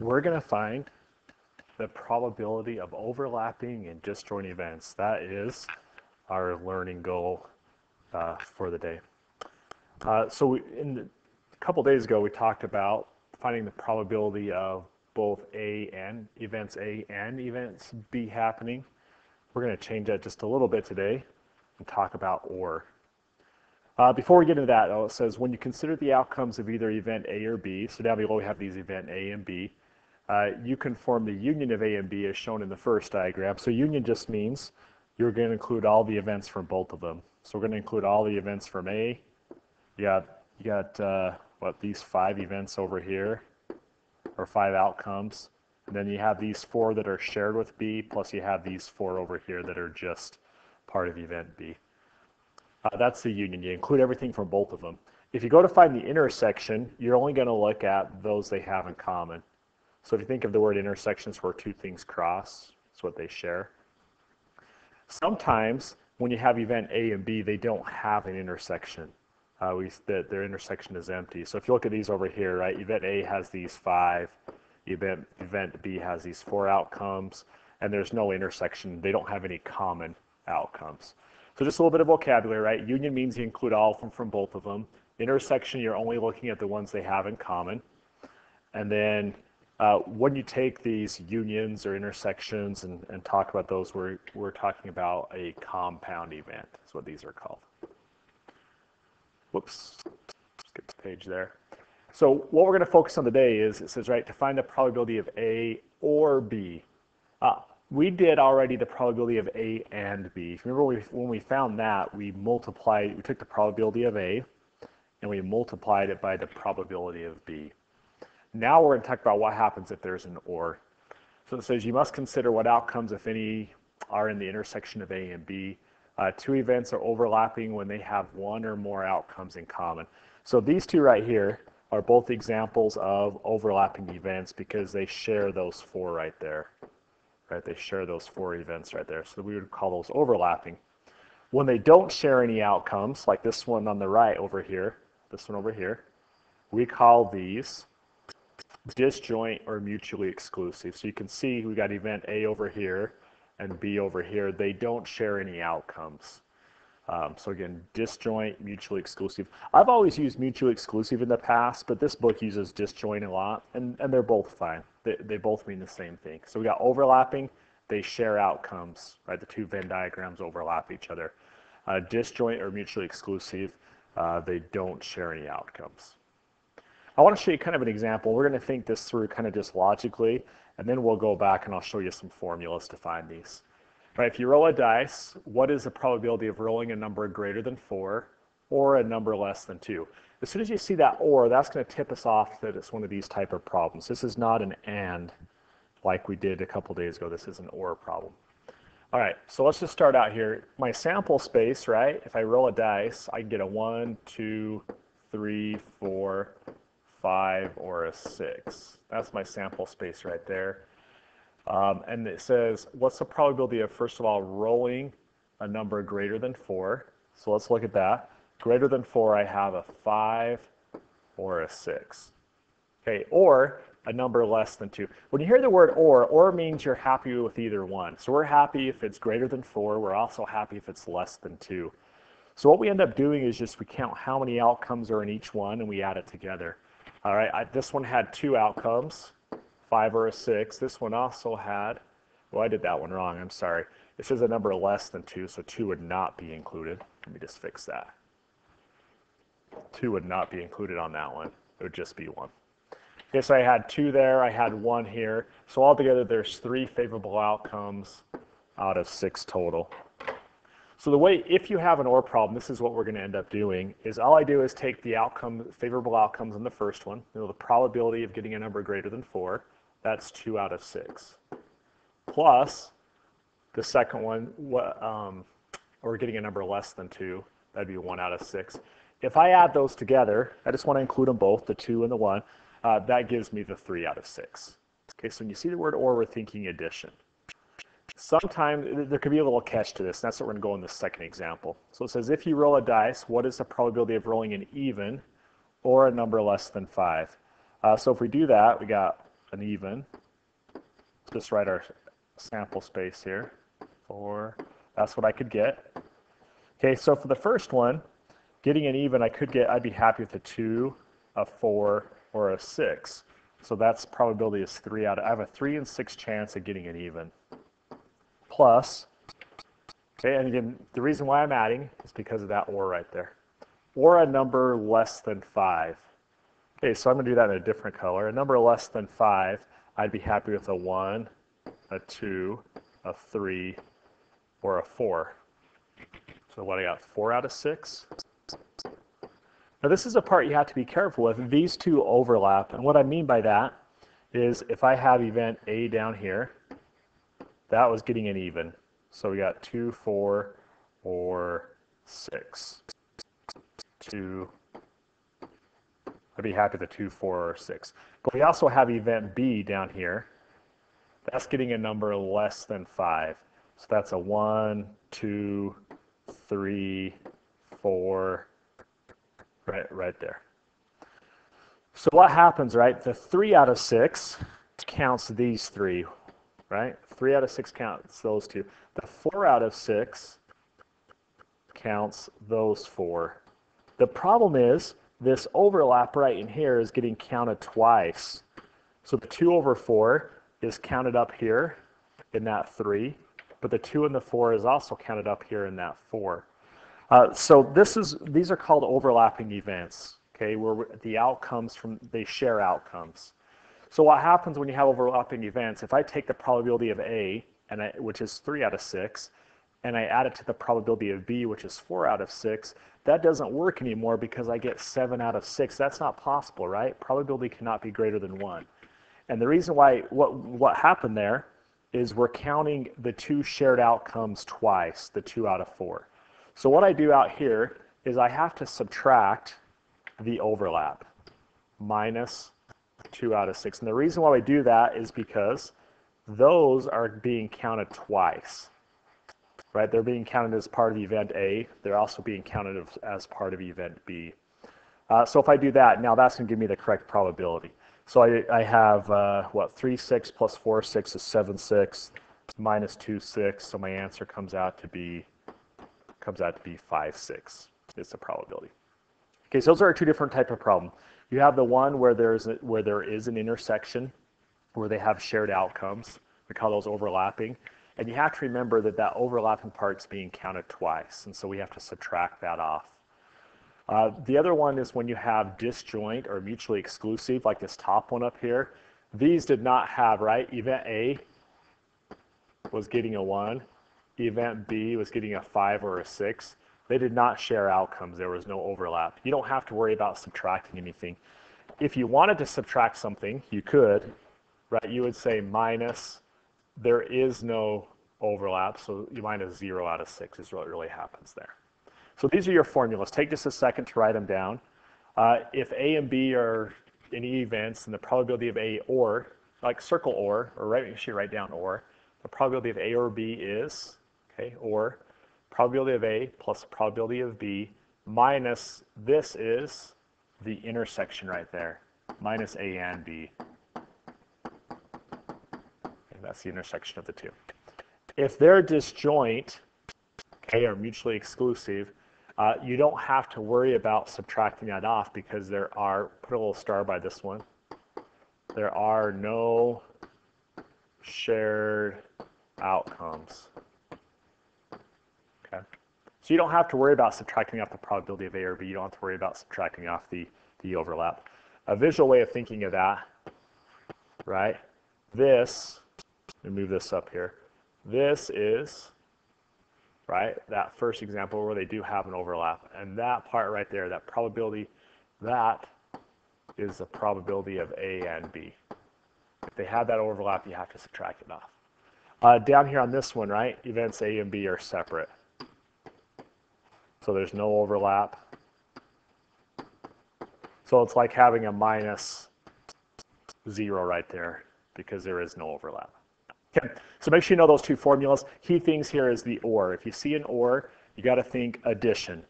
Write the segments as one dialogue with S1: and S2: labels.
S1: we're going to find the probability of overlapping and disjoint events. That is our learning goal for the day. A couple days ago, we talked about finding the probability of both events A and events B happening. We're going to change that just a little bit today and talk about OR. Before we get into that, though, it says when you consider the outcomes of either event A or B, so down below we have these event A and B, you can form the union of A and B as shown in the first diagram. So union just means you're going to include all the events from both of them. So we're going to include all the events from A. You got these 5 events over here, or 5 outcomes. And then you have these 4 that are shared with B, plus you have these 4 over here that are just part of event B. That's the union. You include everything from both of them. If you go to find the intersection, you're only going to look at those they have in common. So if you think of the word intersections where 2 things cross, that's what they share. Sometimes when you have event A and B, they don't have an intersection. Their intersection is empty. So if you look at these over here, right, event A has these 5, event B has these 4 outcomes, and there's no intersection. They don't have any common outcomes. So just a little bit of vocabulary, right? Union means you include all of them from both of them. Intersection, you're only looking at the ones they have in common. And then when you take these unions or intersections and talk about those, we're talking about a compound event. That's what these are called. Whoops, skip the page there. So what we're going to focus on today is, it says, right, to find the probability of A or B. We did already the probability of A and B. Remember when we found that, we took the probability of A and we multiplied it by the probability of B. Now we're going to talk about what happens if there's an OR. So it says you must consider what outcomes, if any, are in the intersection of A and B. 2 events are overlapping when they have 1 or more outcomes in common. So these 2 right here are both examples of overlapping events because they share those 4 right there. Right? They share those 4 events right there. So we would call those overlapping. When they don't share any outcomes, like this one on the right over here, this one over here, we call these disjoint or mutually exclusive. So you can see we got event A over here and B over here. They don't share any outcomes. So again, disjoint, mutually exclusive. I've always used mutually exclusive in the past, but this book uses disjoint a lot, and they're both fine. They both mean the same thing. So we got overlapping, they share outcomes, right? The 2 Venn diagrams overlap each other. Disjoint or mutually exclusive, they don't share any outcomes. I want to show you kind of an example. We're going to think this through kind of just logically, and then we'll go back and I'll show you some formulas to find these. Right, if you roll a dice, what is the probability of rolling a number greater than 4 or a number less than 2? As soon as you see that OR, that's going to tip us off that it's one of these type of problems. This is not an AND like we did a couple days ago. This is an OR problem. All right, so let's just start out here. My sample space, right, if I roll a dice, I can get a 1, 2, 3, 4, 5, or a 6. That's my sample space right there. And it says, what's the probability of, first of all, rolling a number greater than 4? So let's look at that. Greater than 4, I have a 5 or a 6. Okay, or a number less than 2. When you hear the word or means you're happy with either one. So we're happy if it's greater than 4. We're also happy if it's less than 2. So what we end up doing is just we count how many outcomes are in each one and we add it together. All right, this one had 2 outcomes. 5 or a 6. This one also had, well, I did that one wrong, I'm sorry. It says a number less than 2, so 2 would not be included. Let me just fix that. 2 would not be included on that one. It would just be 1. Okay, so I had 2 there, I had 1 here. So altogether there's 3 favorable outcomes out of 6 total. So the way, if you have an OR problem, this is what we're going to end up doing, is all I do is take the favorable outcomes in the first one, the probability of getting a number greater than 4, that's 2 out of 6. Plus the second one, or getting a number less than 2, that'd be 1 out of 6. If I add those together, I just want to include them both, the 2 and the 1, that gives me the 3 out of 6. Okay, so when you see the word OR, we're thinking addition. Sometimes there could be a little catch to this, and that's what we're going to go in the second example. So it says if you roll a dice, what is the probability of rolling an even or a number less than 5? So if we do that, we got an even. Just write our sample space here. 4, that's what I could get. Okay, so for the first one, getting an even, I'd be happy with a 2, a 4, or a 6. So that's probability is 3 out of, I have a 3 in 6 chance of getting an even. Plus, okay, and again, the reason why I'm adding is because of that or right there. Or a number less than 5. Okay, so I'm going to do that in a different color. A number less than 5, I'd be happy with a 1, a 2, a 3, or a 4. So what I got, 4 out of 6. Now this is a part you have to be careful with. These two overlap, and what I mean by that is if I have event A down here, that was getting an even. So we got 2, 4, or 6. 2, I'd be happy with a 2, 4, or 6. But we also have event B down here. That's getting a number less than 5. So that's a 1, 2, 3, 4, right there. So what happens, right? The 3 out of 6 counts these 3, right? 3 out of 6 counts those 2. The 4 out of 6 counts those 4. The problem is this overlap right in here is getting counted twice. So the 2 over 4 is counted up here in that 3, but the 2 and the 4 is also counted up here in that 4. So these are called overlapping events, okay, where the outcomes they share outcomes. So what happens when you have overlapping events, if I take the probability of A, which is 3 out of 6, and I add it to the probability of B, which is 4 out of 6, that doesn't work anymore because I get 7 out of 6. That's not possible, right? Probability cannot be greater than 1. And the reason why, what happened there is we're counting the 2 shared outcomes twice, the 2 out of 4. So what I do out here is I have to subtract the overlap, minus 2 out of 6. And the reason why we do that is because those are being counted twice, right? They're being counted as part of event A. They're also being counted as part of event B. So if I do that, now that's going to give me the correct probability. So I have, 3, 6 plus 4, 6 is 7, 6, minus 2, 6. So my answer comes out to be 5, 6 is the probability. Okay, so those are 2 different types of problem. You have the one where there is an intersection, where they have shared outcomes. We call those overlapping. And you have to remember that that overlapping part's being counted twice, and so we have to subtract that off. The other one is when you have disjoint or mutually exclusive, like this top one up here. These did not have, right? Event A was getting a 1. Event B was getting a 5 or a 6. They did not share outcomes. There was no overlap. You don't have to worry about subtracting anything. If you wanted to subtract something, you could, right? You would say minus, there is no overlap, so you minus 0 out of 6 is what really happens there. So these are your formulas. Take just a second to write them down. If A and B are any events, and the probability of A or, like circle or actually write down or, the probability of A or B is, okay, or probability of A plus probability of B minus this is the intersection right there, minus A and B. And that's the intersection of the 2. If they're disjoint, okay, or mutually exclusive, you don't have to worry about subtracting that off because there are, put a little star by this one, there are no shared outcomes. Okay, so you don't have to worry about subtracting off the probability of A or B. You don't have to worry about subtracting off the overlap. A visual way of thinking of that, right? This, let me move this up here. This is, right, that first example where they do have an overlap. And that part right there, that probability, that is the probability of A and B. If they have that overlap, you have to subtract it off. Down here on this one, right, events A and B are separate. So there's no overlap. So it's like having a minus 0 right there because there is no overlap. Okay, so make sure you know those 2 formulas. Key things here is the or. If you see an or, you got to think addition.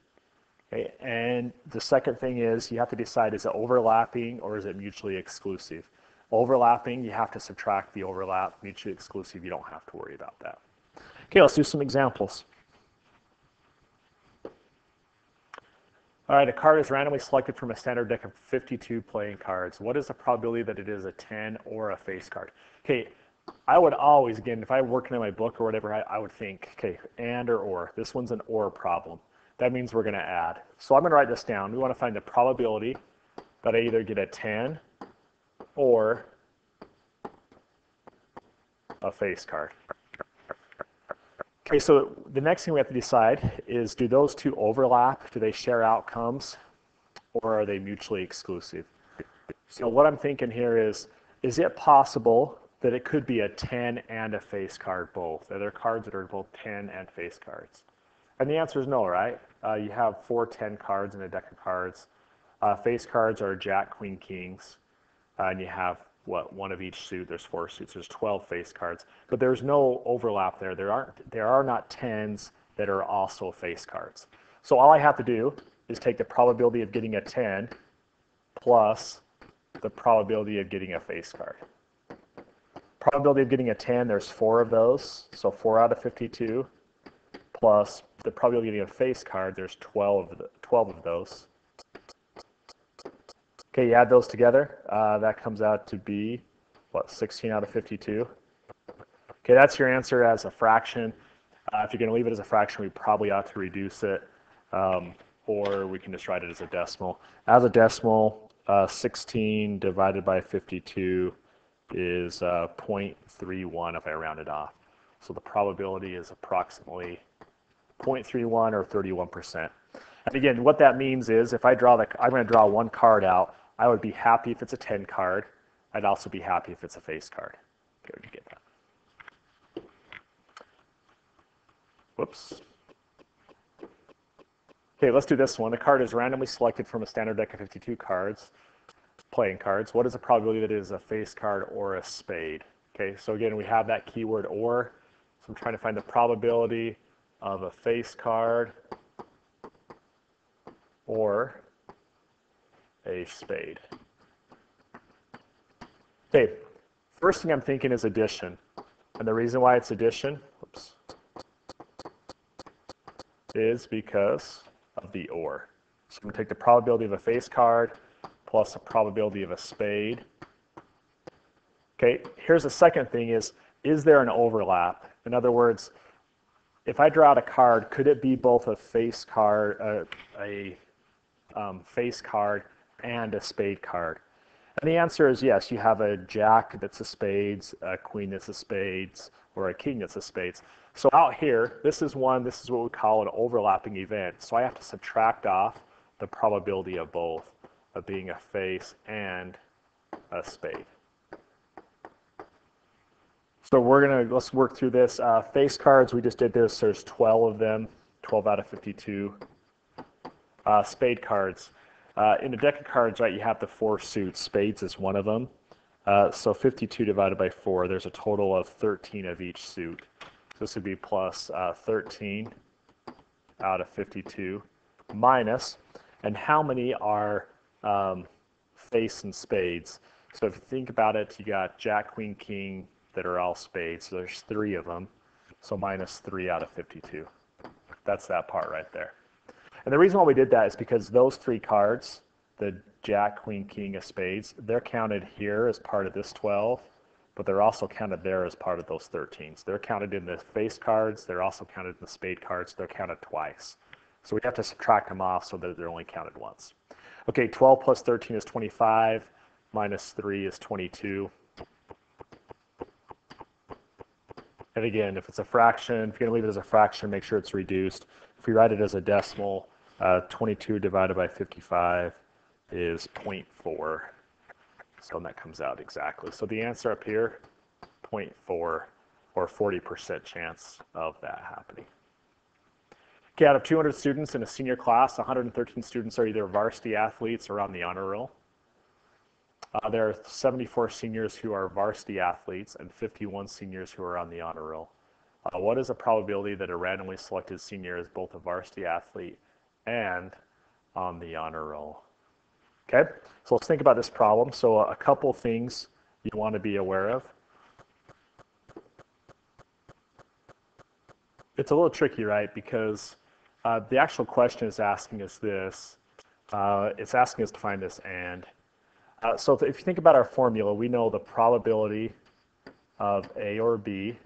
S1: Okay, and the second thing is you have to decide, is it overlapping or is it mutually exclusive? Overlapping, you have to subtract the overlap. Mutually exclusive, you don't have to worry about that. Okay, let's do some examples. All right, a card is randomly selected from a standard deck of 52 playing cards. What is the probability that it is a 10 or a face card? Okay, I would always, again, if I were working in my book or whatever, I would think, okay, and or. This one's an or problem. That means we're going to add. So I'm going to write this down. We want to find the probability that I either get a 10 or a face card. Okay, so the next thing we have to decide is, do those two overlap? Do they share outcomes, or are they mutually exclusive? So what I'm thinking here is it possible that it could be a 10 and a face card both? Are there cards that are both 10 and face cards? And the answer is no, right? You have 4 10 cards in a deck of cards. Face cards are Jack, Queen, Kings, and you have one of each suit. There's 4 suits. There's 12 face cards, but there's no overlap there. There are not 10s that are also face cards. So all I have to do is take the probability of getting a 10 plus the probability of getting a face card. Probability of getting a 10, there's 4 of those, so 4 out of 52, plus the probability of getting a face card, there's 12 of those. Okay, you add those together, that comes out to be, what, 16 out of 52? Okay, that's your answer as a fraction. If you're going to leave it as a fraction, we probably ought to reduce it, or we can just write it as a decimal. As a decimal, 16 divided by 52 is 0.31 if I round it off. So the probability is approximately 0.31 or 31%. And again, what that means is if I'm going to draw one card out, I would be happy if it's a 10 card. I'd also be happy if it's a face card. Okay, where'd you get that? Whoops. Okay, let's do this one. A card is randomly selected from a standard deck of 52 cards, playing cards. What is the probability that it is a face card or a spade? Okay, so again, we have that keyword or. So I'm trying to find the probability of a face card or a spade. Okay, first thing I'm thinking is addition. And the reason why it's addition, whoops, is because of the or. So I'm going to take the probability of a face card plus the probability of a spade. Okay, here's the second thing is there an overlap? In other words, if I draw out a card, could it be both a face card, face card and a spade card? And the answer is yes. You have a jack that's a spades, a queen that's a spades, or a king that's a spades. So out here, this is what we call an overlapping event. So I have to subtract off the probability of both, of being a face and a spade. So let's work through this. Face cards, we just did this. There's 12 of them, 12 out of 52. Spade cards. In a deck of cards, right, you have the 4 suits. Spades is one of them. So 52 divided by 4, there's a total of 13 of each suit. So this would be plus 13 out of 52 minus, and how many are face and spades? So if you think about it, you got Jack, Queen, King that are all spades. So there's 3 of them. So minus 3 out of 52. That's that part right there. And the reason why we did that is because those 3 cards, the Jack, Queen, King of spades, they're counted here as part of this 12, but they're also counted there as part of those 13s. They're counted in the face cards. They're also counted in the spade cards. They're counted twice. So we have to subtract them off so that they're only counted once. Okay, 12 plus 13 is 25, minus 3 is 22. And again, if it's a fraction, if you're going to leave it as a fraction, make sure it's reduced. If we write it as a decimal, 22 divided by 55 is 0.4. So that comes out exactly. So the answer up here, 0.4 or 40% chance of that happening. Okay, out of 200 students in a senior class, 113 students are either varsity athletes or on the honor roll. There are 74 seniors who are varsity athletes and 51 seniors who are on the honor roll. What is the probability that a randomly selected senior is both a varsity athlete and on the honor roll? Okay, so let's think about this problem. So a couple things you want to be aware of? It's a little tricky, right? Because the actual question is asking us this. It's asking us to find this and. So if you think about our formula, we know the probability of A or B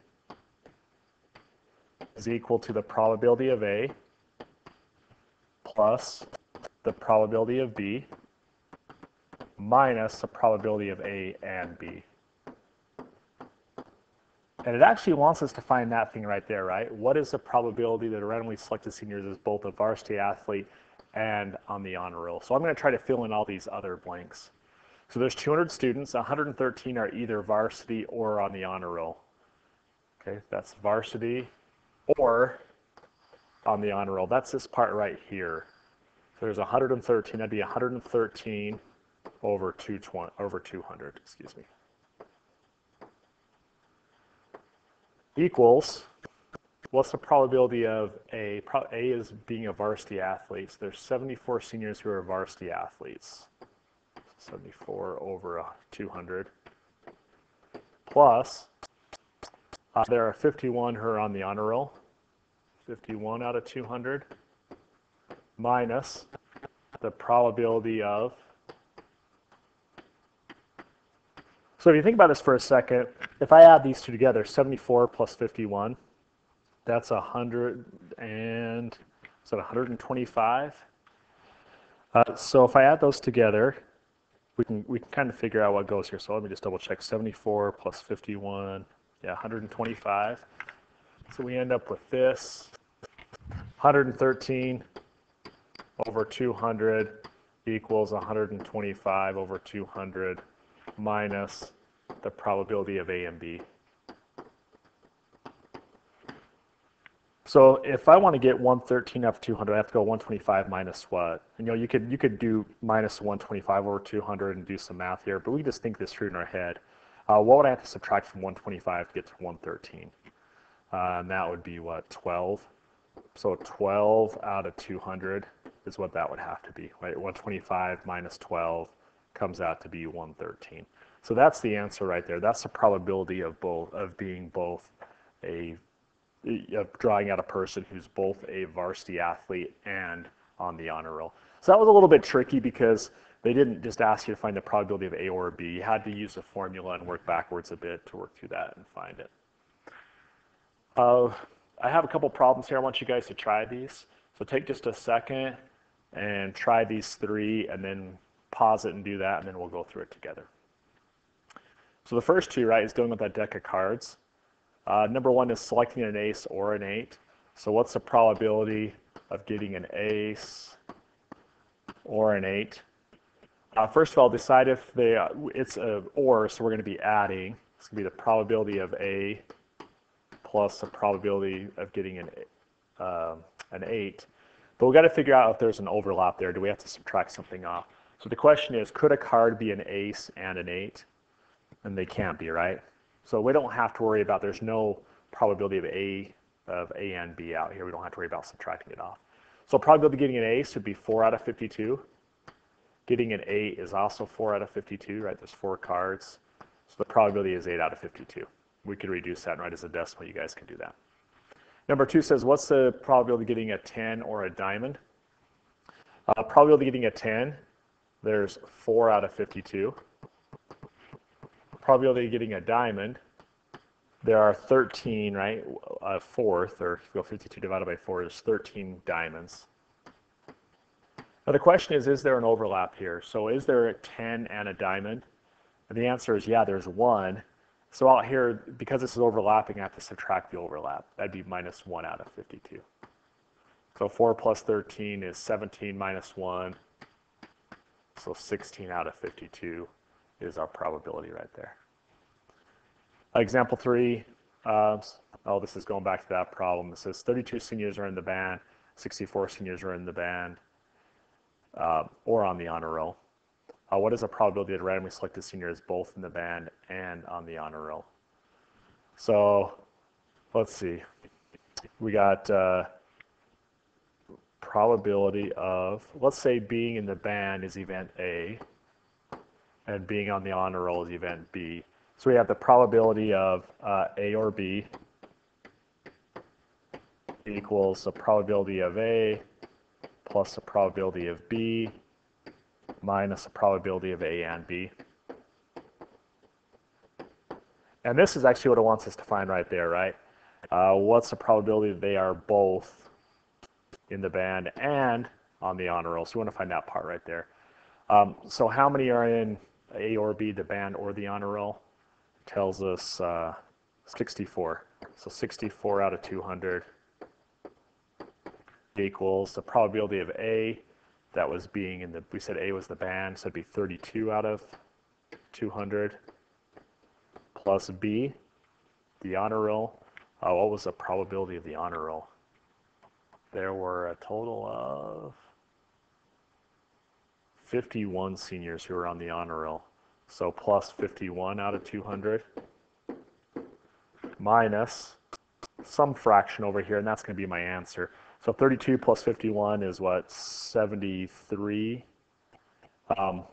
S1: is equal to the probability of A plus the probability of B minus the probability of A and B. And it actually wants us to find that thing right there, right? What is the probability that a randomly selected senior is both a varsity athlete and on the honor roll? So I'm going to try to fill in all these other blanks. So there's 200 students, 113 are either varsity or on the honor roll. Okay, that's varsity or on the honor roll. That's this part right here. So there's 113, that'd be 113 over 200, excuse me. Equals, what's the probability of A? A is being a varsity athlete. So there's 74 seniors who are varsity athletes. 74 over 200 plus there are 51 who are on the honor roll, 51 out of 200 minus the probability of. So if you think about this for a second, if I add these two together, 74 plus 51, that's 100 and is that 125? So if I add those together, we can kind of figure out what goes here. So let me just double check. 74 plus 51, yeah, 125. So we end up with this. 113 over 200 equals 125 over 200 minus the probability of A and B. So if I want to get 113 out of 200, I have to go 125 minus what? And, you could do minus 125 over 200 and do some math here, but we just think this through in our head. What would I have to subtract from 125 to get to 113? And that would be what, 12? So 12 out of 200 is what that would have to be, right? 125 minus 12 comes out to be 113. So that's the answer right there. That's the probability of being both drawing out a person who's both a varsity athlete and on the honor roll. So that was a little bit tricky because they didn't just ask you to find the probability of A or B. You had to use a formula and work backwards a bit to work through that and find it. I have a couple problems here. I want you guys to try these. So take just a second and try these three and then pause it and do that, and then we'll go through it together. So the first two, right, is dealing with that deck of cards. Number one is selecting an ace or an 8. So what's the probability of getting an ace or an 8? First of all, decide if it's a or, so we're going to be adding. It's going to be the probability of A plus the probability of getting an 8. But we've got to figure out if there's an overlap there. Do we have to subtract something off? So the question is, could a card be an ace and an 8? And they can't be, right? So we don't have to worry about, there's no probability of A and B out here. We don't have to worry about subtracting it off. So probability of getting an ace would be 4 out of 52. Getting an 8 is also 4 out of 52, right? There's 4 cards. So the probability is 8 out of 52. We could reduce that and write as a decimal. You guys can do that. Number 2 says, what's the probability of getting a 10 or a diamond? Probability of getting a 10, there's 4 out of 52. Probability of getting a diamond, there are 13, right? A fourth, or if you go 52 divided by 4, is 13 diamonds. Now the question is there an overlap here? So is there a 10 and a diamond? And the answer is yeah, there's one. So out here, because this is overlapping, I have to subtract the overlap. That'd be minus 1 out of 52. So 4 plus 13 is 17 minus 1. So 16 out of 52 is our probability right there. Example 3, this is going back to that problem. It says 32 seniors are in the band, 64 seniors are in the band, or on the honor roll. What is the probability that a randomly selected senior is both in the band and on the honor roll? So let's see. We got probability of, let's say being in the band is event A. and being on the honor roll is event B. So we have the probability of A or B equals the probability of A plus the probability of B minus the probability of A and B. And this is actually what it wants us to find right there, right? What's the probability that they are both in the band and on the honor roll? So we want to find that part right there. So how many are in A or B, the band or the honor roll? Tells us 64. So 64 out of 200 equals the probability of A that was being in the, we said A was the band, so it'd be 32 out of 200 plus B, the honor roll. What was the probability of the honor roll? There were a total of 51 seniors who were on the honor roll. So plus 51 out of 200 minus some fraction over here, and that's going to be my answer. So 32 plus 51 is what, 73?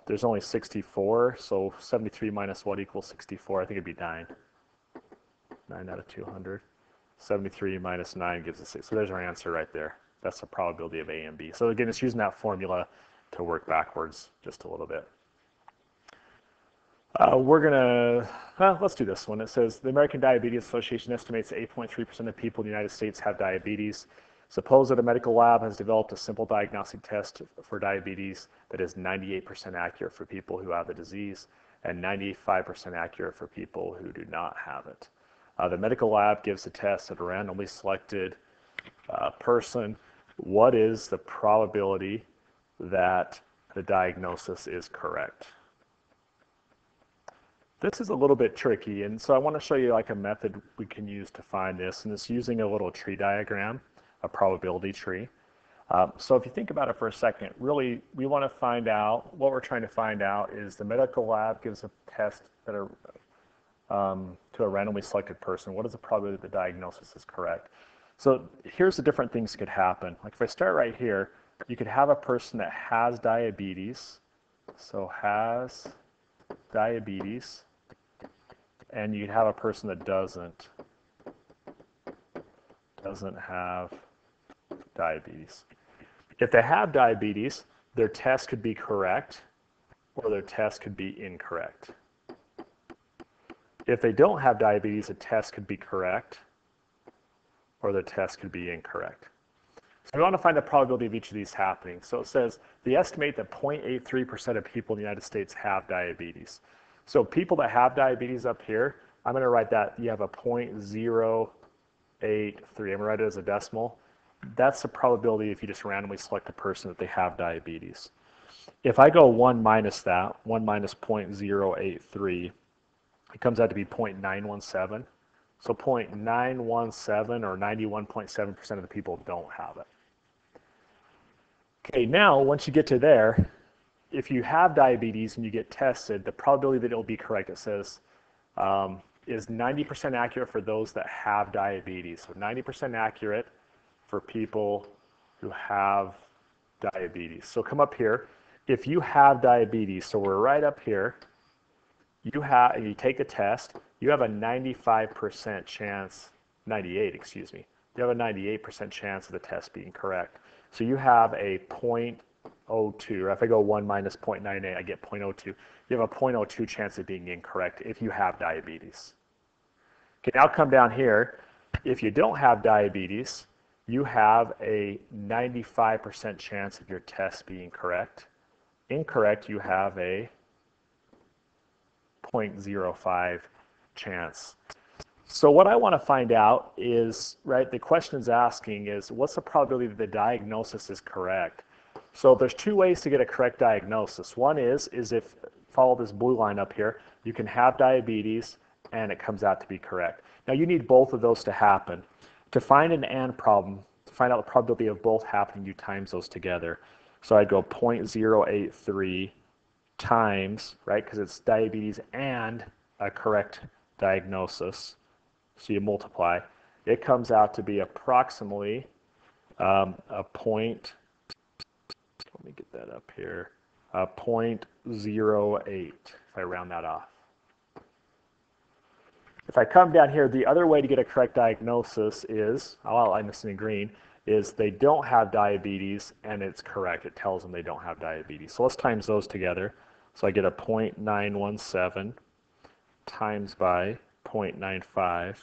S1: There's only 64, so 73 minus what equals 64? I think it'd be 9. 9 out of 200. 73 minus 9 gives us 6. So there's our answer right there. That's the probability of A and B. So again, it's using that formula to work backwards just a little bit. Let's do this one. It says, the American Diabetes Association estimates that 8.3% of people in the United States have diabetes. Suppose that a medical lab has developed a simple diagnostic test for diabetes that is 98% accurate for people who have the disease and 95% accurate for people who do not have it. The medical lab gives the test to a randomly selected person. What is the probability that the diagnosis is correct? This is a little bit tricky, and so I want to show you like a method we can use to find this, and it's using a little tree diagram, a probability tree. So if you think about it for a second, really we want to find out, what we're trying to find out is the medical lab gives a test that are, to a randomly selected person. What is the probability that the diagnosis is correct? So here's the different things that could happen. Like if I start right here, you could have a person that has diabetes, so has diabetes, and you could have a person that doesn't have diabetes. If they have diabetes, their test could be correct or their test could be incorrect. If they don't have diabetes, a test could be correct or the test could be incorrect. So we want to find the probability of each of these happening. So it says they estimate that 0.83% of people in the United States have diabetes. So people that have diabetes up here, I'm going to write that you have a 0.083. I'm going to write it as a decimal. That's the probability if you just randomly select a person that they have diabetes. If I go 1 minus that, 1 minus 0.083, it comes out to be 0.917. So 0.917 or 91.7% of the people don't have it. Okay, now once you get to there, if you have diabetes and you get tested, the probability that it'll be correct, it says, is 90% accurate for those that have diabetes. So 90% accurate for people who have diabetes. So come up here. If you have diabetes, so we're right up here, you take a test, you have a 95% chance, 98, excuse me. You have a 98% chance of the test being correct. So you have a 0.02, or if I go 1 minus 0.98, I get 0.02. You have a 0.02 chance of being incorrect if you have diabetes. Okay, now come down here. If you don't have diabetes, you have a 95% chance of your test being correct. Incorrect, you have a 0.05 chance. So what I want to find out is, right, the question is asking is, what's the probability that the diagnosis is correct? So there's two ways to get a correct diagnosis. One is if, follow this blue line up here, you can have diabetes and it comes out to be correct. Now you need both of those to happen. To find an AND problem, to find out the probability of both happening, you times those together. So I'd go 0.083 times, right, because it's diabetes and a correct diagnosis. So you multiply. It comes out to be approximately a point, let me get that up here, 0.08 if I round that off. If I come down here, the other way to get a correct diagnosis is, I'll outline this in green, is they don't have diabetes and it's correct. It tells them they don't have diabetes. So let's times those together. So I get a 0.917 times by 0.95,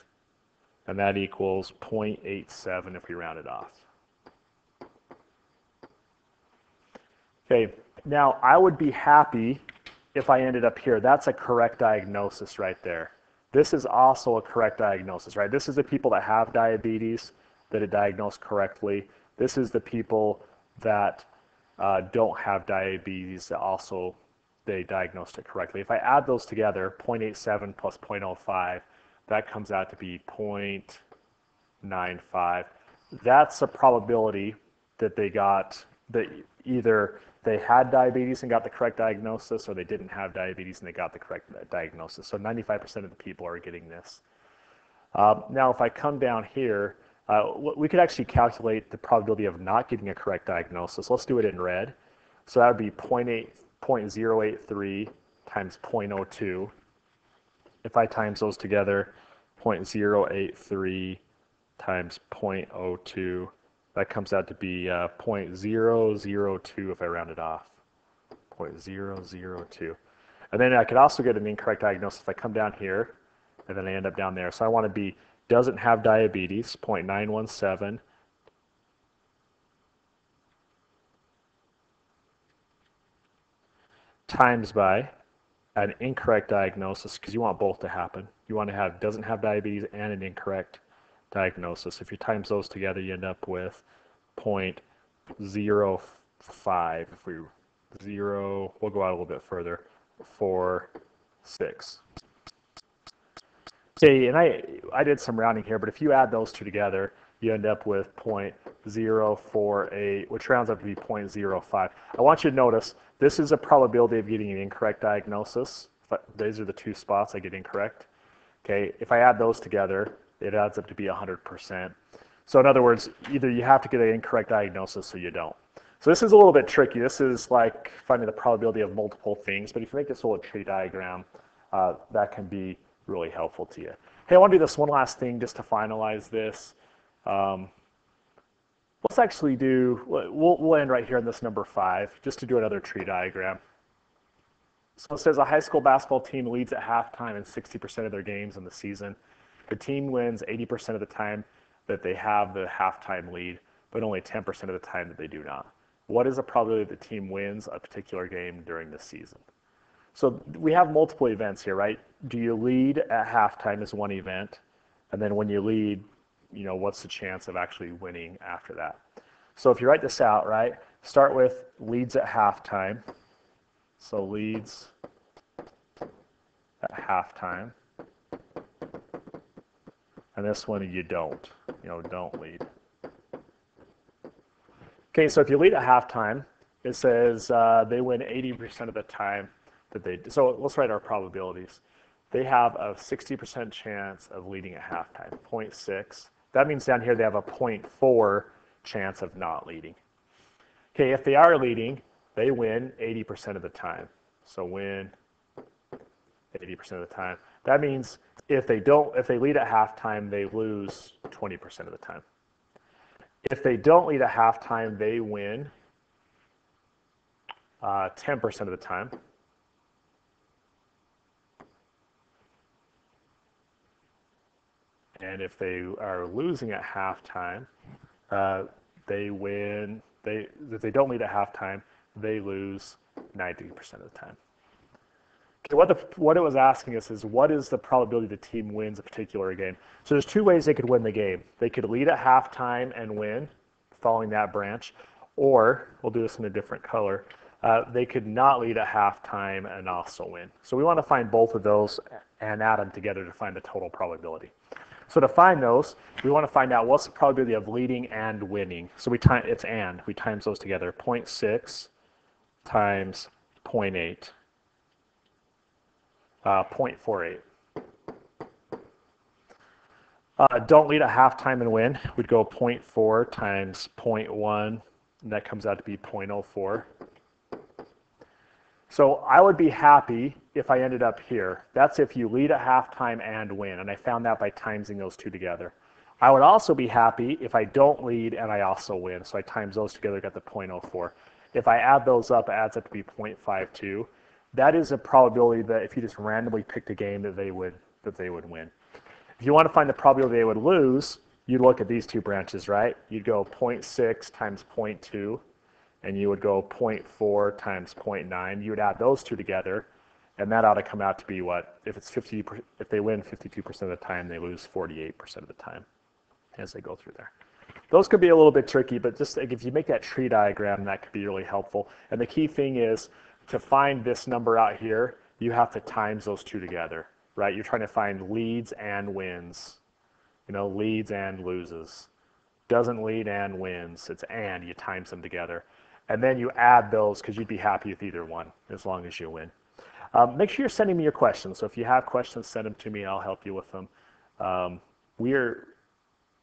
S1: and that equals 0.87 if we round it off. Okay, now I would be happy if I ended up here. That's a correct diagnosis right there. This is also a correct diagnosis, right? This is the people that have diabetes that are diagnosed correctly. This is the people that don't have diabetes that also they diagnosed it correctly. If I add those together, 0.87 plus 0.05, that comes out to be 0.95. That's a probability that they got, that either they had diabetes and got the correct diagnosis, or they didn't have diabetes and they got the correct diagnosis. So 95% of the people are getting this. Now, if I come down here, we could actually calculate the probability of not getting a correct diagnosis. Let's do it in red. So that would be 0.083 times 0.02. If I times those together, 0.083 times 0.02, that comes out to be 0.002 if I round it off. 0.002. And then I could also get an incorrect diagnosis if I come down here and then I end up down there. So I want to be doesn't have diabetes, 0.917. Times by an incorrect diagnosis, because you want both to happen. You want to have doesn't have diabetes and an incorrect diagnosis. If you times those together, you end up with 0.05. If we we'll go out a little bit further, 46. Okay, and I did some rounding here, but if you add those two together, you end up with 0.048, which rounds up to be 0.05. I want you to notice this is a probability of getting an incorrect diagnosis. These are the two spots I get incorrect. Okay, if I add those together, it adds up to be 100%. So in other words, either you have to get an incorrect diagnosis or you don't. So this is a little bit tricky. This is like finding the probability of multiple things, but if you make this little tree diagram, that can be really helpful to you. Hey, I want to do this one last thing just to finalize this. Let's actually do, we'll end right here on this number 5, just to do another tree diagram. So it says a high school basketball team leads at halftime in 60% of their games in the season. The team wins 80% of the time that they have the halftime lead, but only 10% of the time that they do not. What is the probability the team wins a particular game during the season? So we have multiple events here, right? Do you lead at halftime is one event, and then when you lead, you know, what's the chance of actually winning after that? So if you write this out, right, start with leads at halftime. So leads at halftime. And this one you don't lead. Okay, so if you lead at halftime, it says they win 80% of the time that they, so let's write our probabilities. They have a 60% chance of leading at halftime, 0.6. That means down here they have a 0.4 chance of not leading. Okay, if they are leading, they win 80% of the time. So win 80% of the time. That means if they lead at halftime, they lose 20% of the time. If they don't lead at halftime, they win 10% of the time. And if they are losing at halftime, if they don't lead at halftime, they lose 90% of the time. Okay, what it was asking us is, what is the probability the team wins a particular game? So there's two ways they could win the game. They could lead at halftime and win, following that branch, or, we'll do this in a different color, they could not lead at halftime and also win. So we want to find both of those and add them together to find the total probability. So to find those, we want to find out what's the probability of leading and winning. So we times those together, 0.6 times 0.8. 0.48. Don't lead at halftime and win. We'd go 0.4 times 0.1, and that comes out to be 0.04. So I would be happy if I ended up here. That's if you lead at halftime and win, and I found that by timesing those two together. I would also be happy if I don't lead and I also win, so I times those together, got the 0.04. If I add those up, it adds up to be 0.52. That is a probability that if you just randomly picked a game that they would win. If you want to find the probability they would lose, you'd look at these two branches, right? You'd go 0.6 times 0.2, and you would go 0.4 times 0.9. You would add those two together, and that ought to come out to be what? If it's 50, if they win 52% of the time, they lose 48% of the time as they go through there. Those could be a little bit tricky, but just like if you make that tree diagram, that could be really helpful. And the key thing is to find this number out here, you have to times those two together, right? You're trying to find leads and wins, leads and loses. Doesn't lead and wins, it's and, you times them together. And then you add those because you'd be happy with either one as long as you win. Make sure you're sending me your questions. So if you have questions, send them to me. I'll help you with them.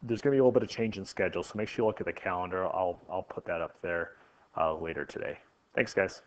S1: There's going to be a little bit of change in schedule, so make sure you look at the calendar. I'll put that up there later today. Thanks, guys.